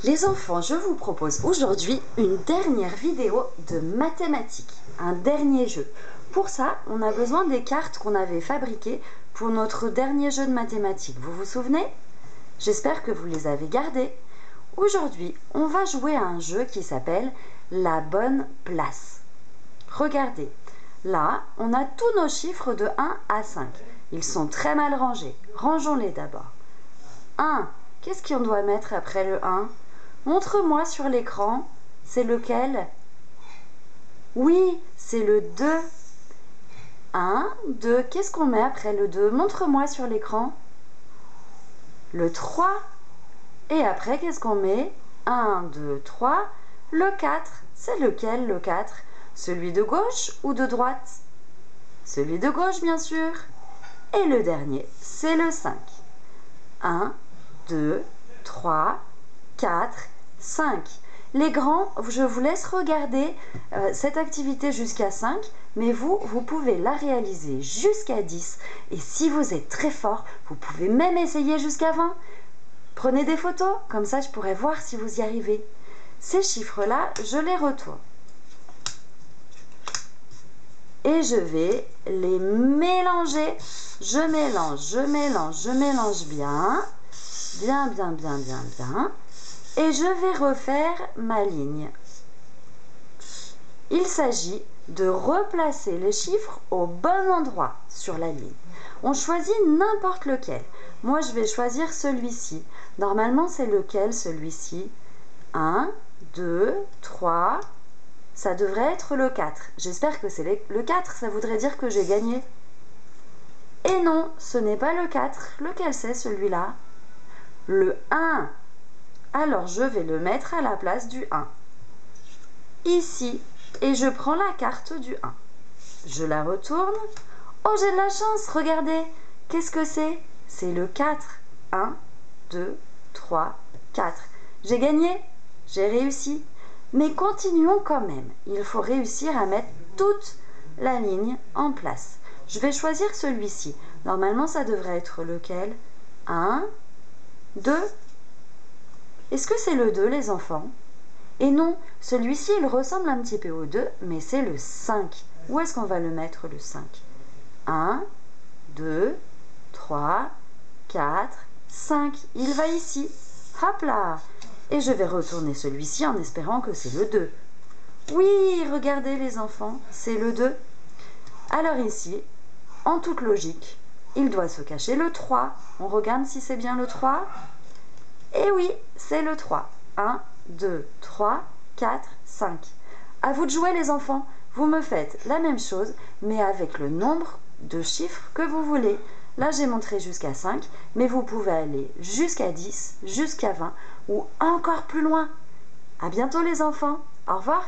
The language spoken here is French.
Les enfants, je vous propose aujourd'hui une dernière vidéo de mathématiques, un dernier jeu. Pour ça, on a besoin des cartes qu'on avait fabriquées pour notre dernier jeu de mathématiques. Vous vous souvenez? J'espère que vous les avez gardées. Aujourd'hui, on va jouer à un jeu qui s'appelle la bonne place. Regardez, là, on a tous nos chiffres de 1 à 5. Ils sont très mal rangés. Rangeons-les d'abord. 1, qu'est-ce qu'on doit mettre après le 1? Montre-moi sur l'écran, c'est lequel? Oui, c'est le 2. 1, 2, qu'est-ce qu'on met après le 2? Montre-moi sur l'écran. Le 3. Et après, qu'est-ce qu'on met? 1, 2, 3. Le 4, c'est lequel le 4? Celui de gauche ou de droite? Celui de gauche, bien sûr. Et le dernier, c'est le 5. 1, 2, 3, 4, 5. Les grands, je vous laisse regarder cette activité jusqu'à 5, mais vous pouvez la réaliser jusqu'à 10. Et si vous êtes très fort, vous pouvez même essayer jusqu'à 20. Prenez des photos, comme ça je pourrai voir si vous y arrivez. Ces chiffres-là, je les retourne. Et je vais les mélanger. Je mélange, je mélange, je mélange bien. Bien, bien, bien, bien, bien. Et je vais refaire ma ligne. Il s'agit de replacer les chiffres au bon endroit sur la ligne. On choisit n'importe lequel. Moi, je vais choisir celui-ci. Normalement, c'est lequel, celui-ci? 1, 2, 3. Ça devrait être le 4. J'espère que c'est le 4. Ça voudrait dire que j'ai gagné. Et non, ce n'est pas le 4. Lequel c'est, celui-là? Le 1. Alors, je vais le mettre à la place du 1. Ici. Et je prends la carte du 1. Je la retourne. Oh, j'ai de la chance, regardez. Qu'est-ce que c'est? C'est le 4. 1, 2, 3, 4. J'ai gagné. J'ai réussi. Mais continuons quand même. Il faut réussir à mettre toute la ligne en place. Je vais choisir celui-ci. Normalement, ça devrait être lequel? 1, 2. Est-ce que c'est le 2, les enfants? Et non, celui-ci, il ressemble un petit peu au 2, mais c'est le 5. Où est-ce qu'on va le mettre, le 5? 1, 2, 3, 4, 5. Il va ici. Hop là! Et je vais retourner celui-ci en espérant que c'est le 2. Oui, regardez les enfants, c'est le 2. Alors ici, en toute logique, il doit se cacher le 3. On regarde si c'est bien le 3. Et oui, c'est le 3. 1, 2, 3, 4, 5. À vous de jouer les enfants. Vous me faites la même chose, mais avec le nombre de chiffres que vous voulez. Là, j'ai montré jusqu'à 5, mais vous pouvez aller jusqu'à 10, jusqu'à 20 ou encore plus loin. À bientôt les enfants. Au revoir.